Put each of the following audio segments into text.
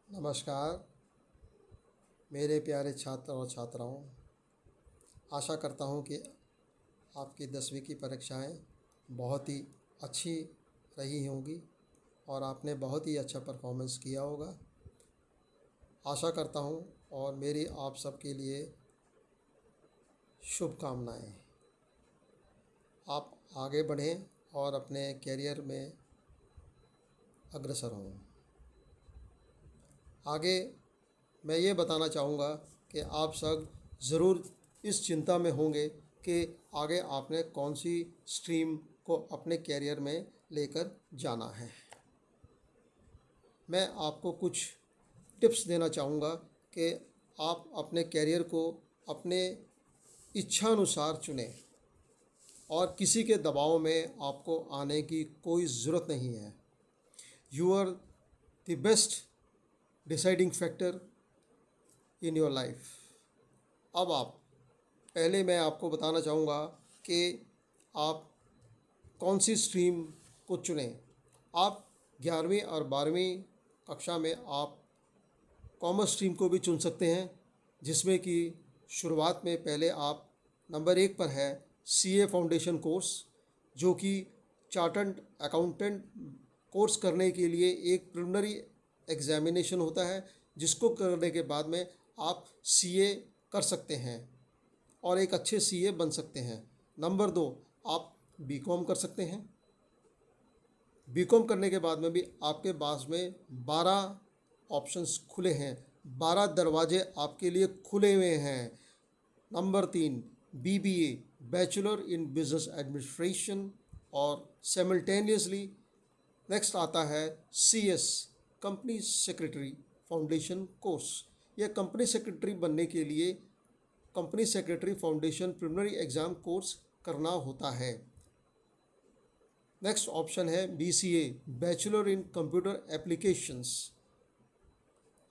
नमस्कार मेरे प्यारे छात्र और छात्राओं। आशा करता हूँ कि आपकी 10वीं की परीक्षाएं बहुत ही अच्छी रही होंगी और आपने बहुत ही अच्छा परफॉर्मेंस किया होगा। आशा करता हूँ और मेरी आप सबके लिए शुभकामनाएं। आप आगे बढ़ें और अपने करियर में अग्रसर हों। आगे मैं ये बताना चाहूँगा कि आप सब ज़रूर इस चिंता में होंगे कि आगे आपने कौन सी स्ट्रीम को अपने कैरियर में लेकर जाना है। मैं आपको कुछ टिप्स देना चाहूँगा कि आप अपने कैरियर को अपने इच्छानुसार चुनें और किसी के दबाव में आपको आने की कोई ज़रूरत नहीं है। You are the best deciding factor in your life. अब पहले मैं आपको बताना चाहूँगा कि आप कौन सी स्ट्रीम को चुनें। आप 11वीं और 12वीं कक्षा में आप कॉमर्स स्ट्रीम को भी चुन सकते हैं, जिसमें कि शुरुआत में पहले आप नंबर 1 पर है सीए फाउंडेशन कोर्स, जो कि चार्टर्ड अकाउंटेंट कोर्स करने के लिए एक प्रिलिमिनरी एग्जामिनेशन होता है, जिसको करने के बाद में आप सीए कर सकते हैं और एक अच्छे सीए बन सकते हैं। नंबर 2, आप बीकॉम कर सकते हैं। बीकॉम करने के बाद में भी आपके पास में 12 ऑप्शंस खुले हैं, 12 दरवाजे आपके लिए खुले हुए हैं। Number 3, BBA bachelor in business administration और साइमल्टेनियसली नेक्स्ट आता है CS company secretary foundation course. यह कंपनी सेक्रेटरी बनने के लिए company secretary foundation preliminary exam course करना होता है। नेक्स्ट ऑप्शन है BCA bachelor in computer applications.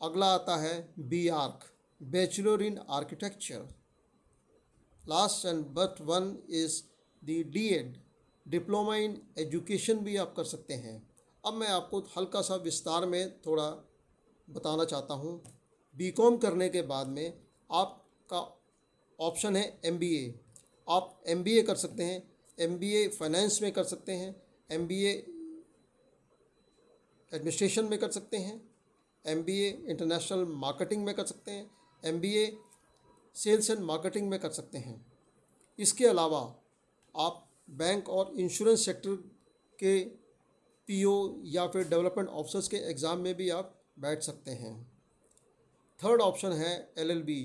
अगला आता है B arch bachelor in architecture. Last and but one is the DEd diploma in education भी आप कर सकते हैं। अब मैं आपको हल्का सा विस्तार में थोड़ा बताना चाहता हूँ। बीकॉम करने के बाद में आपका ऑप्शन है एमबीए। आप एमबीए कर सकते हैं। एमबीए फाइनेंस में कर सकते हैं, एमबीए एडमिनिस्ट्रेशन में कर सकते हैं, एमबीए इंटरनेशनल मार्केटिंग में कर सकते हैं, एमबीए सेल्स एंड मार्केटिंग में कर सकते हैं। इसके अलावा आप बैंक और इंश्योरेंस सेक्टर के पीओ या फिर डेवलपमेंट ऑफिसर्स के एग्ज़ाम में भी आप बैठ सकते हैं। थर्ड ऑप्शन है LLB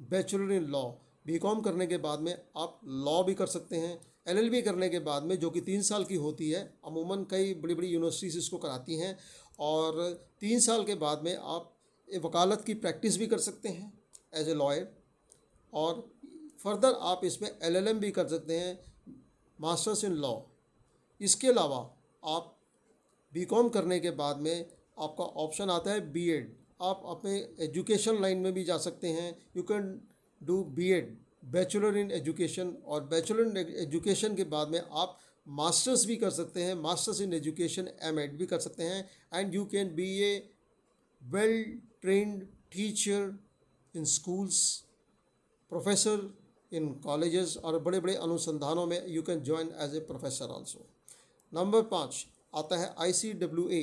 bachelor in law. BCom करने के बाद में आप लॉ भी कर सकते हैं। एलएलबी करने के बाद में, जो कि 3 साल की होती है, अमूमन कई बड़ी बड़ी यूनिवर्सिटीज़ इसको कराती हैं, और 3 साल के बाद में आप वकालत की प्रैक्टिस भी कर सकते हैं एज ए लॉयर, और फर्दर आप इसमें एलएलएम भी कर सकते हैं, मास्टर्स इन लॉ। इसके अलावा आप बीकॉम करने के बाद में आपका ऑप्शन आता है बीएड। आप अपने एजुकेशन लाइन में भी जा सकते हैं। You can do BEd bachelor in education, और बैचलर इन एजुकेशन के बाद में आप मास्टर्स भी कर सकते हैं, मास्टर्स इन एजुकेशन एमएड भी कर सकते हैं, and you can be a well trained teacher in schools, professor in colleges, और बड़े बड़े अनुसंधानों में you can join as a professor also. Number 5 आता है ICWA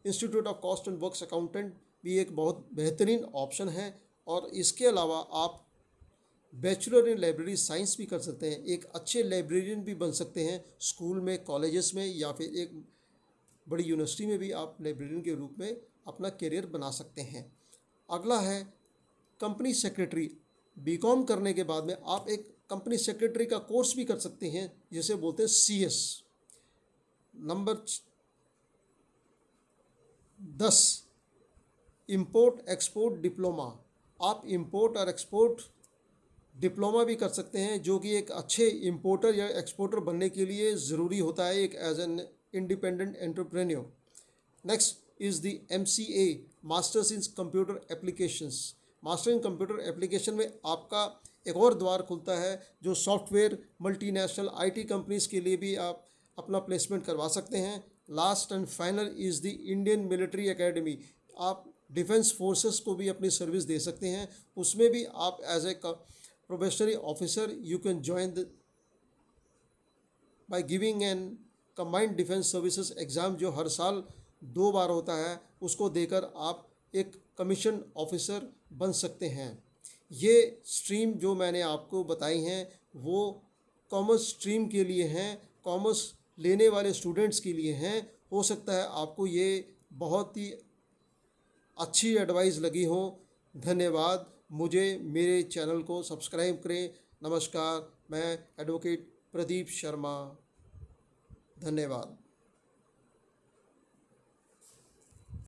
institute of cost and works accountant, भी एक बहुत बेहतरीन ऑप्शन है। और इसके अलावा आप बैचलर इन लाइब्रेरी साइंस भी कर सकते हैं, एक अच्छे लाइब्रेरियन भी बन सकते हैं स्कूल में, कॉलेजेस में, या फिर एक बड़ी यूनिवर्सिटी में भी आप लाइब्रेरियन के रूप में अपना करियर बना सकते हैं। अगला है कंपनी सेक्रेटरी। बीकॉम करने के बाद में आप एक कंपनी सेक्रेटरी का कोर्स भी कर सकते हैं, जिसे बोलते हैं CS. Number 10 import export diploma. आप इंपोर्ट और एक्सपोर्ट डिप्लोमा भी कर सकते हैं, जो कि एक अच्छे इंपोर्टर या एक्सपोर्टर बनने के लिए ज़रूरी होता है, एक as an independent entrepreneur. Next is the MCA masters in computer applications. Master in computer application में आपका एक और द्वार खुलता है, जो सॉफ्टवेयर मल्टीनेशनल IT कंपनीज़ के लिए भी आप अपना प्लेसमेंट करवा सकते हैं। Last and final is the Indian military academy. आप डिफेंस फोर्सेस को भी अपनी सर्विस दे सकते हैं। उसमें भी आप as a probationary officer you can join the by giving an combined defence services exam, जो हर साल 2 बार होता है, उसको देकर आप एक कमीशन ऑफिसर बन सकते हैं। ये स्ट्रीम जो मैंने आपको बताई हैं वो कॉमर्स स्ट्रीम के लिए हैं, कॉमर्स लेने वाले स्टूडेंट्स के लिए हैं। हो सकता है आपको ये बहुत ही अच्छी एडवाइस लगी हो। धन्यवाद। मुझे मेरे चैनल को सब्सक्राइब करें। नमस्कार, मैं एडवोकेट प्रदीप शर्मा। धन्यवाद।